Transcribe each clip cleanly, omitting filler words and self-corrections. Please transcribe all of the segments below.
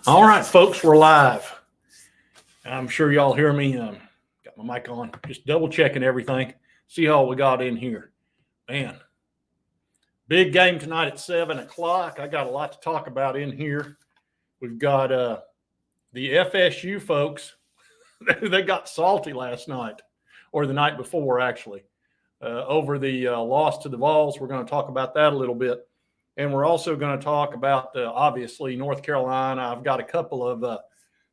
All right, folks, we're live. I'm sure y'all hear me. Got my mic on, just double checking everything. See how we got in here. Man, big game tonight at 7 o'clock. I got a lot to talk about in here. We've got the FSU folks. They got salty last night, or the night before, actually, over the loss to the Vols. We're going to talk about that a little bit. And we're also going to talk about, obviously, North Carolina. I've got a couple of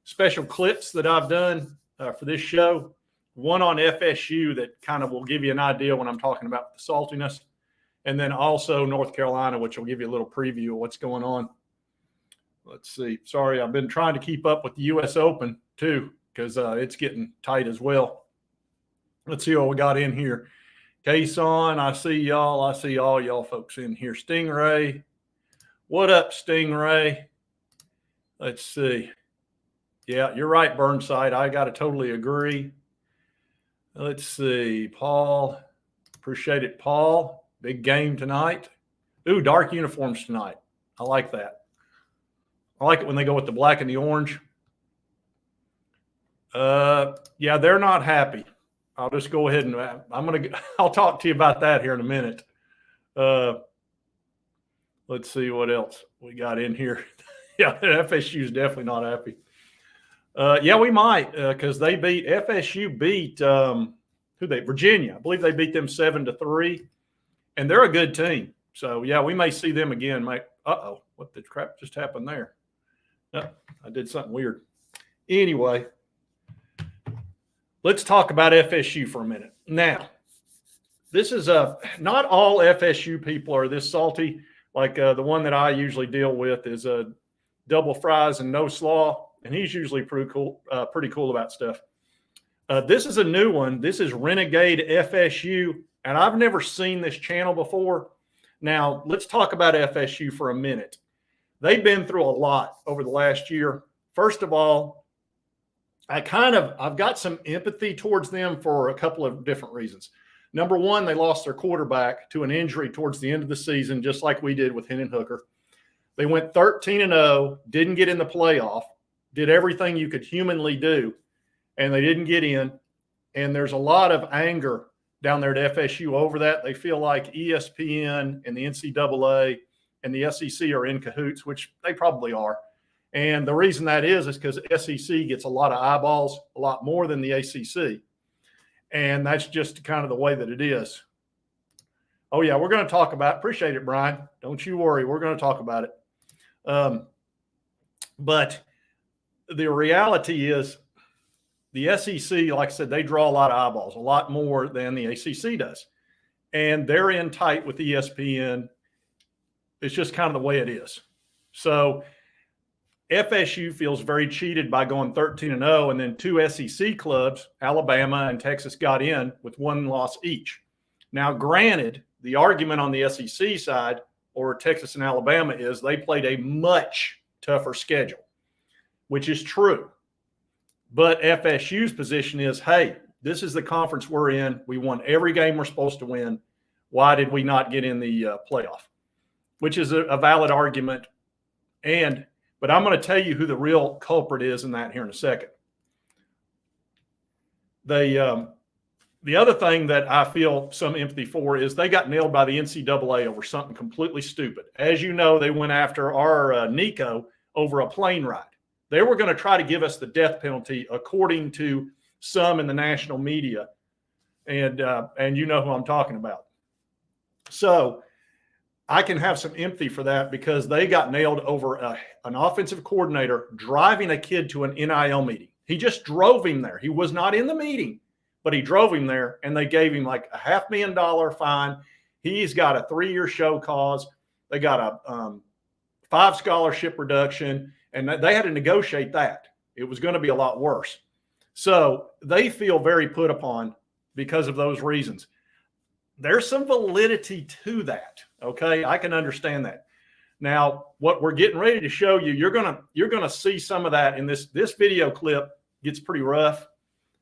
special clips that I've done for this show. One on FSU that kind of will give you an idea when I'm talking about the saltiness. And then also North Carolina, which will give you a little preview of what's going on. Let's see. Sorry, I've been trying to keep up with the U.S. Open, too, because it's getting tight as well. Let's see what we got in here. Kason, I see y'all. I see all y'all folks in here. Stingray. What up, Stingray? Let's see. Yeah, you're right, Burnside. I got to totally agree. Let's see. Paul. Appreciate it, Paul. Big game tonight. Ooh, dark uniforms tonight. I like that. I like it when they go with the black and the orange. Yeah, they're not happy. I'll just go ahead and I'll talk to you about that here in a minute. Let's see what else we got in here. Yeah, FSU is definitely not happy. Yeah, we might because FSU beat Virginia. I believe they beat them 7-3, and they're a good team. So yeah, we may see them again. Uh-oh, what the crap just happened there? Oh, I did something weird. Anyway. Let's talk about FSU for a minute. Now, this is not all FSU people are this salty. Like the one that I usually deal with is double fries and no slaw, and he's usually pretty cool about stuff. This is a new one. This is Renegade FSU, and I've never seen this channel before. Now, let's talk about FSU for a minute. They've been through a lot over the last year. First of all, I've got some empathy towards them for a couple of different reasons. Number one, they lost their quarterback to an injury towards the end of the season, just like we did with Hendon Hooker. They went 13-0, didn't get in the playoff, did everything you could humanly do, and they didn't get in. And there's a lot of anger down there at FSU over that. They feel like ESPN and the NCAA and the SEC are in cahoots, which they probably are. And the reason that is because SEC gets a lot of eyeballs, a lot more than the ACC. And that's just kind of the way that it is. Oh, yeah, we're going to talk about it. Appreciate it, Brian. Don't you worry. We're going to talk about it. But the reality is the SEC, like I said, they draw a lot of eyeballs, a lot more than the ACC does. And they're in tight with ESPN. It's just kind of the way it is. So FSU feels very cheated by going 13-0, and then two SEC clubs, Alabama and Texas, got in with one loss each. Now, granted, the argument on the SEC side, or Texas and Alabama, is they played a much tougher schedule, which is true. But FSU's position is, hey, this is the conference we're in. We won every game we're supposed to win. Why did we not get in the playoff? Which is a valid argument. But I'm going to tell you who the real culprit is in that here in a second. The other thing that I feel some empathy for is they got nailed by the NCAA over something completely stupid. As you know, they went after our Nico over a plane ride. They were going to try to give us the death penalty, according to some in the national media. And you know who I'm talking about. So I can have some empathy for that because they got nailed over an offensive coordinator driving a kid to an NIL meeting. He just drove him there. He was not in the meeting, but he drove him there, and they gave him like a $500,000 fine. He's got a 3-year show cause. They got a 5 scholarship reduction, and they had to negotiate that. It was going to be a lot worse. So they feel very put upon because of those reasons. There's some validity to that. Okay, I can understand that. Now, what we're getting ready to show you, you're gonna see some of that in this video clip. Gets pretty rough.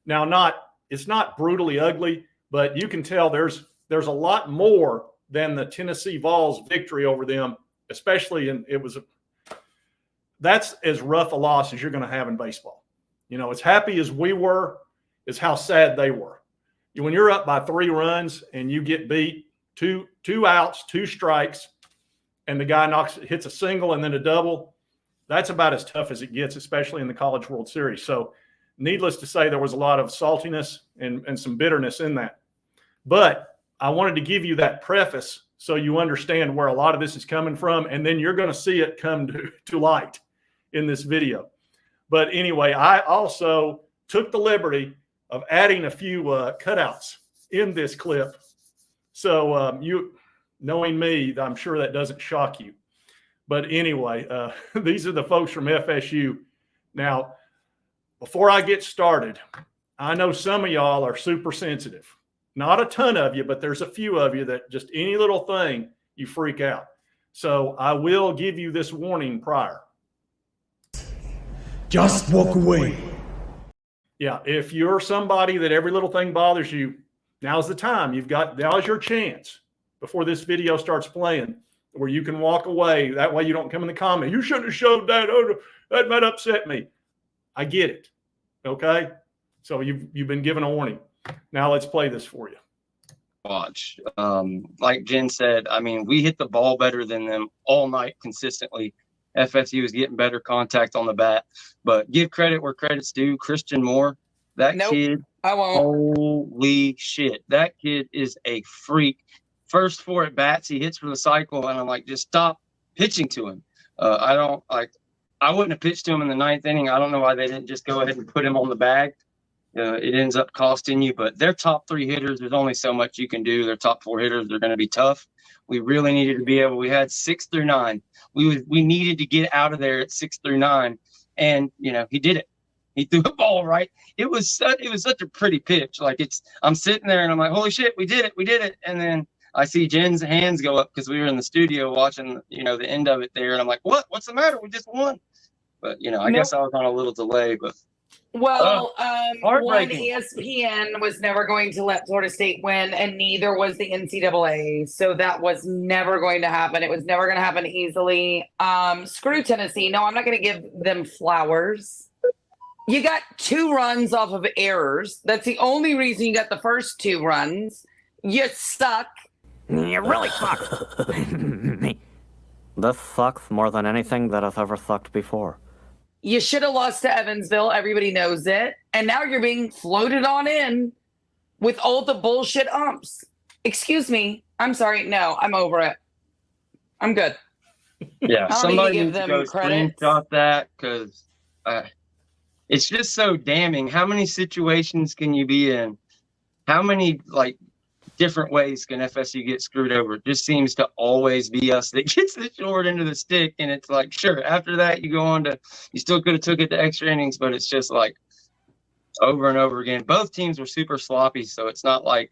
Now, it's not brutally ugly, but you can tell there's a lot more than the Tennessee Vols victory over them, especially it was that's as rough a loss as you're going to have in baseball. You know, as happy as we were is how sad they were. When you're up by 3 runs and you get beat, two outs, 2 strikes, and the guy hits a single and then a double, that's about as tough as it gets, especially in the College World Series. So needless to say, there was a lot of saltiness and some bitterness in that. But I wanted to give you that preface so you understand where a lot of this is coming from, and then you're going to see it come to light in this video. But anyway, I also took the liberty of adding a few cutouts in this clip. So you, knowing me, I'm sure that doesn't shock you. But anyway, these are the folks from FSU. Now, before I get started, I know some of y'all are super sensitive. Not a ton of you, but there's a few of you that just any little thing, you freak out. So I will give you this warning prior. Just walk away. Yeah, if you're somebody that every little thing bothers you, now's the time. Now's your chance before this video starts playing where you can walk away. That way you don't come in the comment. You shouldn't have showed that. Oh, that might upset me. I get it. Okay? So you've been given a warning. Now let's play this for you. Watch. Like Jen said, I mean, we hit the ball better than them all night consistently. FSU is getting better contact on the bat, but give credit where credit's due. Christian Moore, that kid, I won't. Holy shit. That kid is a freak. First 4 at bats, he hits for the cycle, and I'm like, just stop pitching to him. I wouldn't have pitched to him in the 9th inning. I don't know why they didn't just go ahead and put him on the bag. It ends up costing you, but their top 3 hitters, there's only so much you can do. Their top 4 hitters, they're going to be tough. We really needed to be able, we had 6 through 9. We needed to get out of there at 6 through 9. And, you know, he did it. He threw a ball right. It was such a pretty pitch. Like I'm sitting there and I'm like, holy shit, we did it. And then I see Jen's hands go up because we were in the studio watching, you know, the end of it there. And I'm like, what's the matter? We just won. But, you know, I guess I was on a little delay, but. Well, one, heartbreaking. ESPN was never going to let Florida State win, and neither was the NCAA. So that was never going to happen. It was never going to happen easily. Screw Tennessee. No, I'm not going to give them flowers. You got 2 runs off of errors. That's the only reason you got the first 2 runs. You suck. You really suck. This sucks more than anything that has ever sucked before. You should have lost to Evansville. Everybody knows it. And now you're being floated on in with all the bullshit umps. Excuse me. I'm sorry. No, I'm over it. I'm good. Yeah, somebody needs to go credit. screenshot that because it's just so damning. How many situations can you be in? How many, like, different ways can FSU get screwed over? It just seems to always be us that gets the short end of the stick. And it's like, sure, after that, you go on to, you still could have took it to extra innings, but it's just like over and over again. Both teams were super sloppy. So it's not like,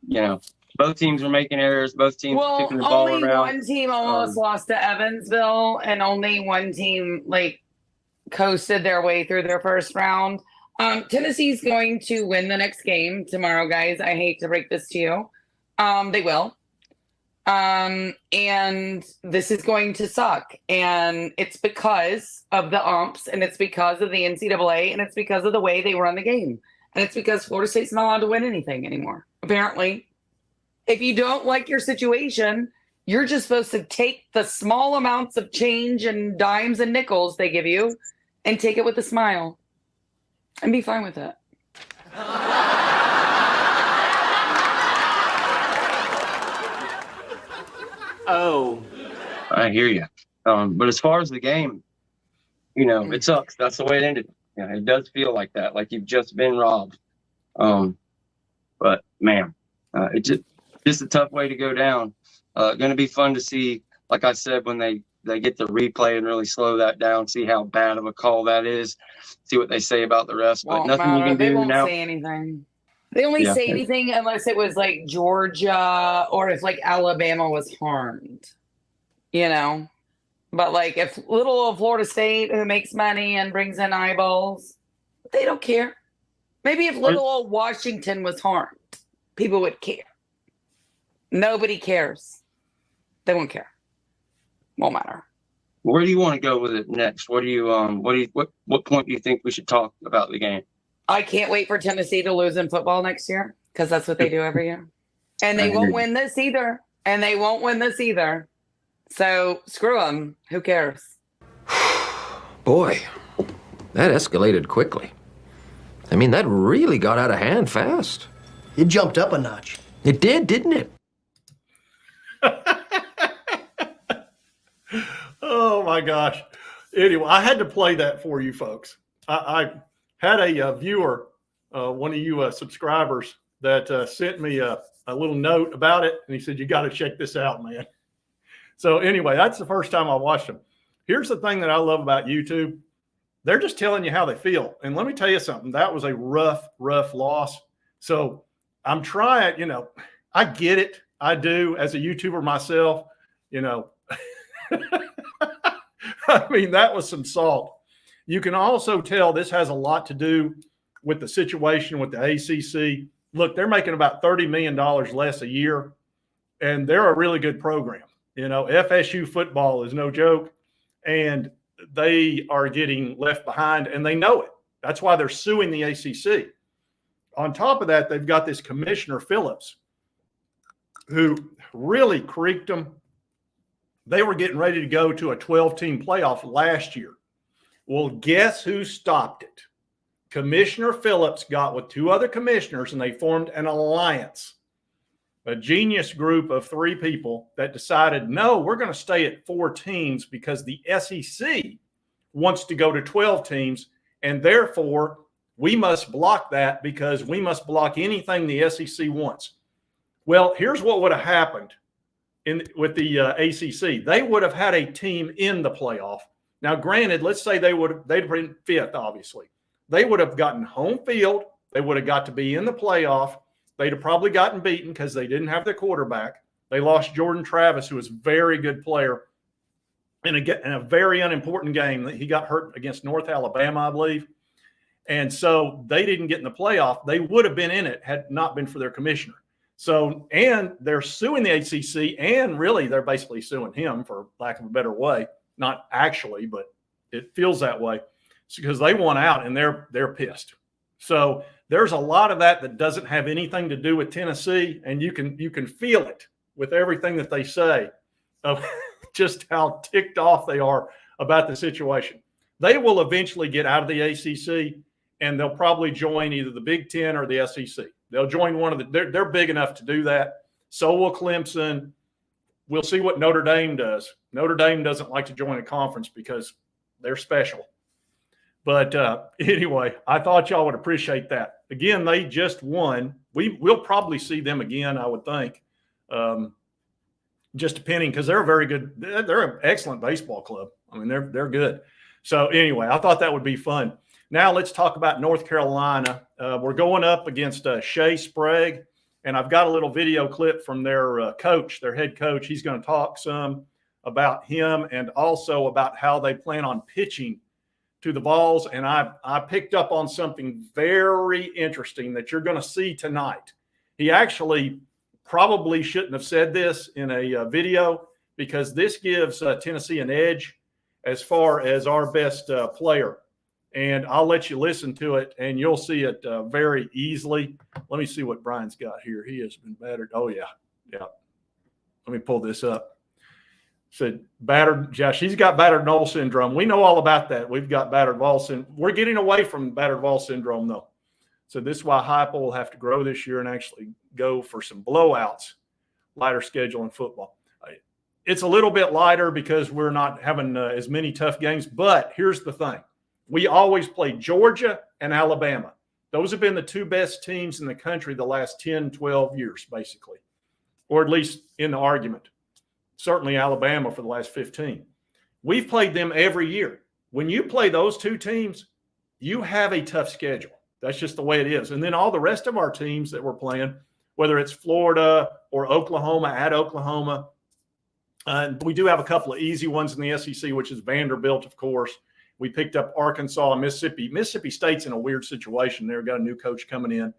you know, both teams were making errors. Both teams were kicking the ball around. Only one team almost lost to Evansville, and only one team, like, coasted their way through their first round. Tennessee's going to win the next game tomorrow, guys. I hate to break this to you. They will. And this is going to suck. And it's because of the umps, and it's because of the NCAA, and it's because of the way they run the game. And it's because Florida State's not allowed to win anything anymore, apparently. If you don't like your situation, you're just supposed to take the small amounts of change and dimes and nickels they give you and take it with a smile. And be fine with it. Oh. I hear you. But as far as the game, you know, it sucks. That's the way it ended. Yeah, it does feel like that, like you've just been robbed. But man, it's just a tough way to go down. Going to be fun to see, like I said, when they get the replay and really slow that down, see how bad of a call that is, see what they say about the rest. But nothing you can do now. They won't say anything. They only say anything unless it was like Georgia or if like Alabama was harmed, you know. But like if little old Florida State, who makes money and brings in eyeballs, they don't care. Maybe if little old Washington was harmed, people would care. Nobody cares. They won't care. Won't matter. Where do you want to go with it next? What point do you think we should talk about the game? I can't wait for Tennessee to lose in football next year because that's what they do every year. And they won't win this either. So screw them. Who cares? Boy, that escalated quickly. I mean, that really got out of hand fast. It jumped up a notch. It did, didn't it? Oh my gosh. Anyway, I had to play that for you folks. I had a viewer, one of you subscribers, that sent me a little note about it. And he said, you got to check this out, man. So anyway, that's the first time I watched them. Here's the thing that I love about YouTube. They're just telling you how they feel. And let me tell you something. That was a rough loss. So I'm trying, I get it. I do as a YouTuber myself, I mean, that was some salt. You can also tell this has a lot to do with the situation with the ACC. Look, they're making about $30 million less a year, and they're a really good program. FSU football is no joke, and they are getting left behind, and they know it. That's why they're suing the ACC. On top of that, they've got this Commissioner Phillips who really creaked them. They were getting ready to go to a 12-team playoff last year. Well, guess who stopped it? Commissioner Phillips got with two other commissioners, and they formed an alliance, a genius group of 3 people that decided, no, we're going to stay at 4 teams because the SEC wants to go to 12 teams, and therefore we must block that because we must block anything the SEC wants. Well, here's what would have happened with the ACC. They would have had a team in the playoff. Now, granted, let's say they'd been 5th, obviously. They would have gotten home field. They would have got to be in the playoff. They'd have probably gotten beaten because they didn't have their quarterback. They lost Jordan Travis, who was a very good player in a very unimportant game. He got hurt against North Alabama, I believe. And so they didn't get in the playoff. They would have been in it had it not been for their commissioner. So, and they're suing the ACC, and really they're basically suing him, for lack of a better way. Not actually, but it feels that way. It's because they won out and they're pissed. So there's a lot of that doesn't have anything to do with Tennessee, and you can feel it with everything that they say of just how ticked off they are about the situation. They will eventually get out of the ACC, and they'll probably join either the Big Ten or the SEC. They'll join one of the – they're big enough to do that. So will Clemson. We'll see what Notre Dame does. Notre Dame doesn't like to join a conference because they're special. But anyway, I thought y'all would appreciate that. Again, they just won. We'll probably see them again, I would think, just depending, because they're a very good – they're an excellent baseball club. I mean, they're good. So anyway, I thought that would be fun. Now let's talk about North Carolina. We're going up against Shea Sprague, and I've got a little video clip from their coach, their head coach. He's going to talk some about him and also about how they plan on pitching to the Vols. And I picked up on something very interesting that you're going to see tonight. He actually probably shouldn't have said this in a video, because this gives Tennessee an edge as far as our best player. And I'll let you listen to it, and you'll see it very easily. Let me see what Brian's got here. He has been battered. Oh, yeah. Let me pull this up. Said battered. Josh, he's got battered Knoll syndrome. We know all about that. We've got battered Vol syndrome. We're getting away from battered Vol syndrome, though. So this is why Heupel will have to grow this year and actually go for some blowouts, lighter schedule in football. It's a little bit lighter because we're not having as many tough games. But here's the thing. We always play Georgia and Alabama. Those have been the 2 best teams in the country the last 10, 12 years, basically, or at least in the argument. Certainly Alabama for the last 15. We've played them every year. When you play those 2 teams, you have a tough schedule. That's just the way it is. And then all the rest of our teams that we're playing, whether it's Florida or Oklahoma at Oklahoma, we do have a couple of easy ones in the SEC, which is Vanderbilt, of course. We picked up Arkansas and Mississippi. Mississippi State's in a weird situation. They've got a new coach coming in.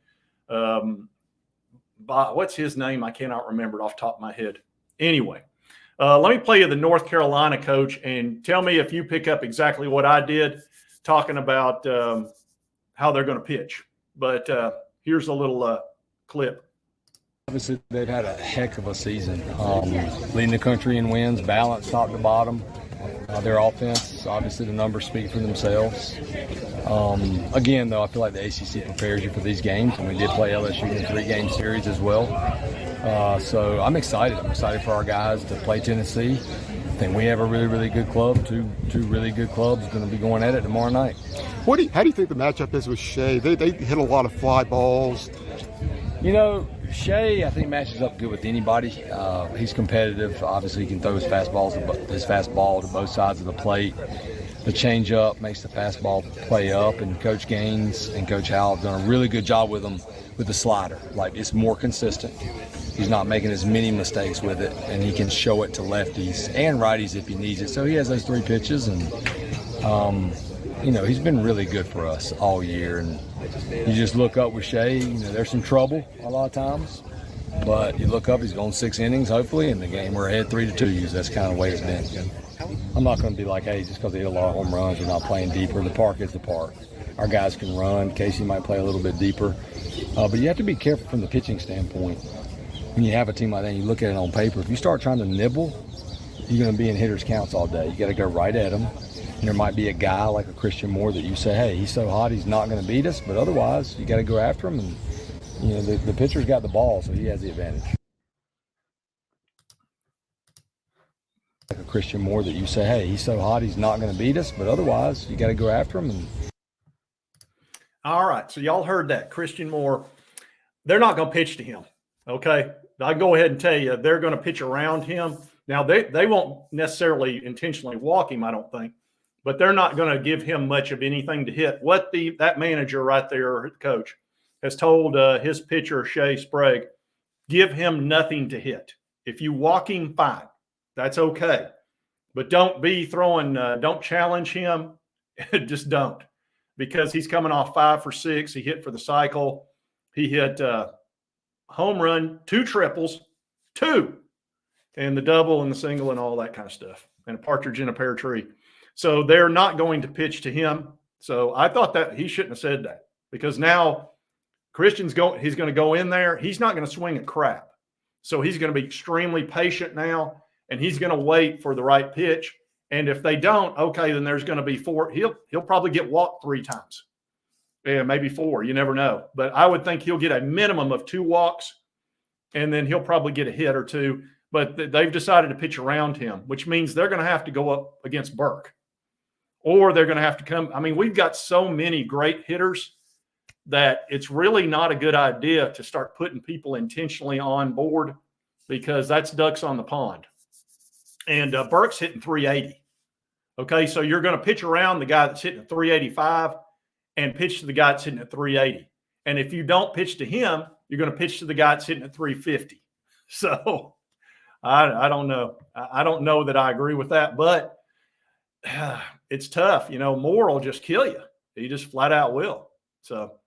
What's his name? I cannot remember it off the top of my head. Anyway, Let me play you the North Carolina coach and tell me if you pick up exactly what I did talking about how they're going to pitch. But here's a little clip. Obviously, they've had a heck of a season, leading the country in wins, balanced top to bottom. Their offense, obviously, the numbers speak for themselves. Again, though, I feel like the ACC prepares you for these games, and we did play LSU in a 3-game series as well. So I'm excited. I'm excited for our guys to play Tennessee. I think we have a really, really good club. Two really good clubs going to be going at it tomorrow night. How do you think the matchup is with Shea? They hit a lot of fly balls. You know, Shea, I think, matches up good with anybody. He's competitive. Obviously, he can throw his fastball to both sides of the plate. The changeup makes the fastball play up, and Coach Gaines and Coach Howell have done a really good job with him with the slider. Like, it's more consistent. He's not making as many mistakes with it, and he can show it to lefties and righties if he needs it. So he has those 3 pitches, and you know, he's been really good for us all year. And you just look up with Shea, you know, there's some trouble a lot of times, but you look up, he's going 6 innings, hopefully, in the game we're ahead 3-2. That's kind of the way it's been. I'm not going to be like, hey, just because they hit a lot of home runs, we're not playing deeper. The park is the park. Our guys can run. Casey might play a little bit deeper. But you have to be careful from the pitching standpoint. When you have a team like that and you look at it on paper, if you start trying to nibble, you're going to be in hitters' counts all day. You got to go right at them. And there might be a guy like a Christian Moore that you say, hey, he's so hot, he's not going to beat us. But otherwise, you got to go after him. And, you know, the pitcher's got the ball, so he has the advantage. Like a Christian Moore that you say, hey, he's so hot, he's not going to beat us. But otherwise, you got to go after him. And all right, so y'all heard that. Christian Moore, they're not going to pitch to him, okay? I'll go ahead and tell you, they're going to pitch around him. Now, they won't necessarily intentionally walk him, I don't think, but they're not going to give him much of anything to hit. What that manager right there, coach, has told his pitcher, Shea Sprague, give him nothing to hit. If you walk him, fine. That's okay. But don't be throwing, don't challenge him. Just don't. Because he's coming off 5 for 6. He hit for the cycle. He hit home run, 2 triples, 2, and the double and the single and all that kind of stuff, and a partridge in a pear tree. So they're not going to pitch to him. So I thought that he shouldn't have said that, because now he's going to go in there. He's not going to swing a crap. So he's going to be extremely patient now, and he's going to wait for the right pitch. And if they don't, okay, then there's going to be 4. He'll probably get walked 3 times. Yeah, maybe 4. You never know. But I would think he'll get a minimum of 2 walks, and then he'll probably get a hit or 2. But they've decided to pitch around him, which means they're going to have to go up against Burke. Or they're going to have to come. I mean, we've got so many great hitters that it's really not a good idea to start putting people intentionally on board, because that's ducks on the pond. And Burke's hitting 380. Okay, so you're going to pitch around the guy that's hitting at 385 and pitch to the guy that's hitting at 380. And if you don't pitch to him, you're going to pitch to the guy that's hitting at 350. So I don't know. I don't know that I agree with that, but it's tough. You know, Moore will just kill you. He just flat out will. So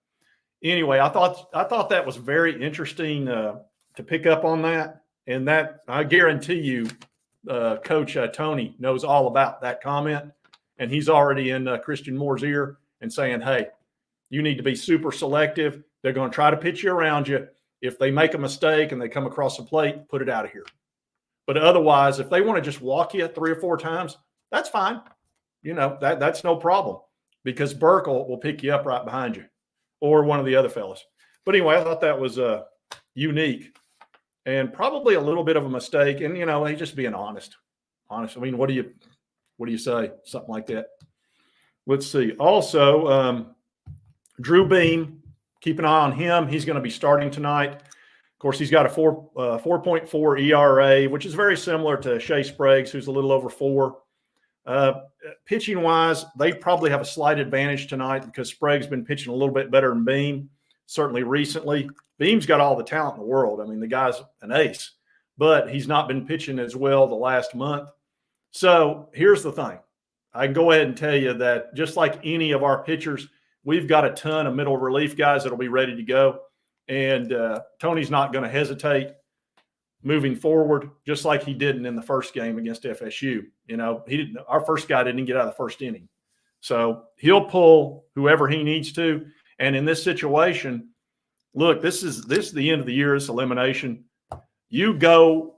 anyway, I thought that was very interesting to pick up on that. And that, I guarantee you, Coach Tony knows all about that comment, and he's already in Christian Moore's ear and saying, hey, you need to be super selective. They're going to try to pitch you around you. If they make a mistake and they come across the plate, put it out of here. But otherwise, if they want to just walk you 3 or 4 times, that's fine. You know, that's no problem, because Burke will pick you up right behind you, or one of the other fellas. But anyway, I thought that was unique. And probably a little bit of a mistake. And, you know, he's just being honest. I mean, what do you say? Something like that. Let's see. Also, Drew Beam, keep an eye on him. He's going to be starting tonight. Of course, he's got a 4.4 ERA, which is very similar to Shea Sprague's, who's a little over 4. Pitching-wise, they probably have a slight advantage tonight, because Sprague's been pitching a little bit better than Beam, certainly recently. Beam's got all the talent in the world. I mean, the guy's an ace, but he's not been pitching as well the last month. So here's the thing. I can go ahead and tell you that just like any of our pitchers, we've got a ton of middle relief guys that'll be ready to go. And Tony's not going to hesitate moving forward, just like he didn't in the first game against FSU. You know, he didn't. Our first guy didn't get out of the first inning, so he'll pull whoever he needs to. And in this situation, look, this is the end of the year. It's elimination. You go,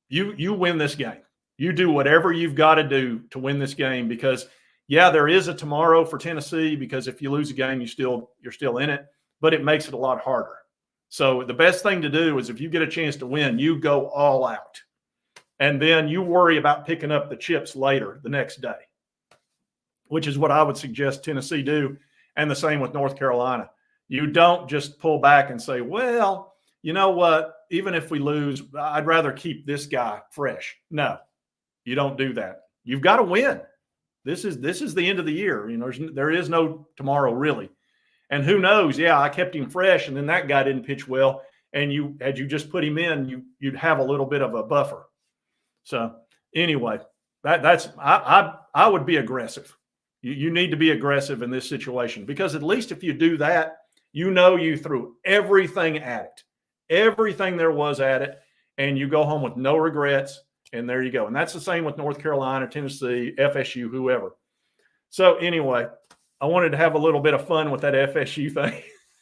you win this game. You do whatever you've got to do to win this game, because yeah, there is a tomorrow for Tennessee, because if you lose a game, you're still in it, but it makes it a lot harder. So the best thing to do is, if you get a chance to win, you go all out. And then you worry about picking up the chips later the next day, which is what I would suggest Tennessee do. And the same with North Carolina. You don't just pull back and say, well, you know what, even if we lose, I'd rather keep this guy fresh. No, you don't do that. You've got to win. This is the end of the year. You know, there is no tomorrow, really. And who knows? Yeah, I kept him fresh, and then that guy didn't pitch well. And had you just put him in, you'd have a little bit of a buffer. So anyway, I would be aggressive. You need to be aggressive in this situation, because at least if you do that, you know you threw everything at it, everything there was at it, and you go home with no regrets. And there you go. And that's the same with North Carolina, Tennessee, FSU, whoever. So anyway, I wanted to have a little bit of fun with that FSU thing.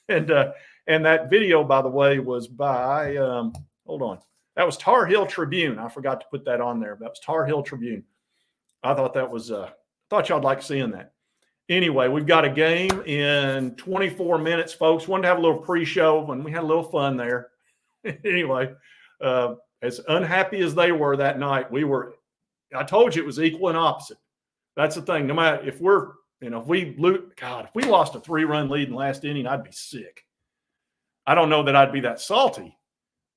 And that video, by the way, was by, hold on. That was Tar Heel Tribune. I forgot to put that on there. That was Tar Heel Tribune. I thought that was, thought y'all'd like seeing that. Anyway, we've got a game in 24 minutes, folks. Wanted to have a little pre-show, and we had a little fun there. Anyway, as unhappy as they were that night, I told you it was equal and opposite. That's the thing. No matter if we lost a 3-run lead in the last inning, I'd be sick. I don't know that I'd be that salty,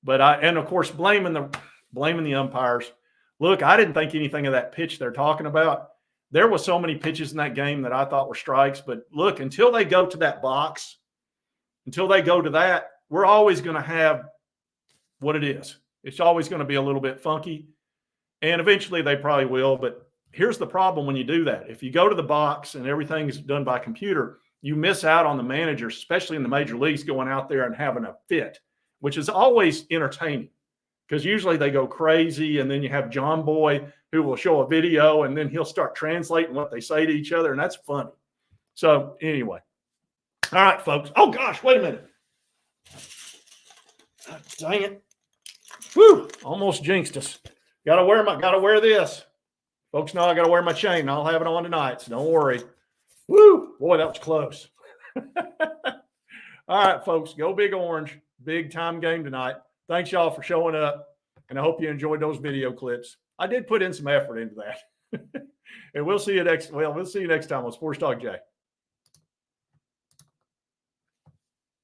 but and of course, blaming the umpires. Look, I didn't think anything of that pitch they're talking about. There were so many pitches in that game that I thought were strikes, but look, until they go to that box, we're always going to have what it is. It's always going to be a little bit funky, and eventually they probably will. But here's the problem when you do that. If you go to the box and everything is done by computer, you miss out on the managers, especially in the major leagues, going out there and having a fit, which is always entertaining, because usually they go crazy, and then you have John Boy who will show a video, and then he'll start translating what they say to each other, and that's funny. So anyway, all right, folks. Oh, gosh, wait a minute. Oh, dang it. Whew, almost jinxed us. Gotta wear this. Folks know I gotta wear my chain. I'll have it on tonight, so don't worry. Woo, boy, that was close. All right, folks, go Big Orange. Big time game tonight. Thanks y'all for showing up, and I hope you enjoyed those video clips. I did put in some effort into that. And we'll see you next time on Sports Talk Jay.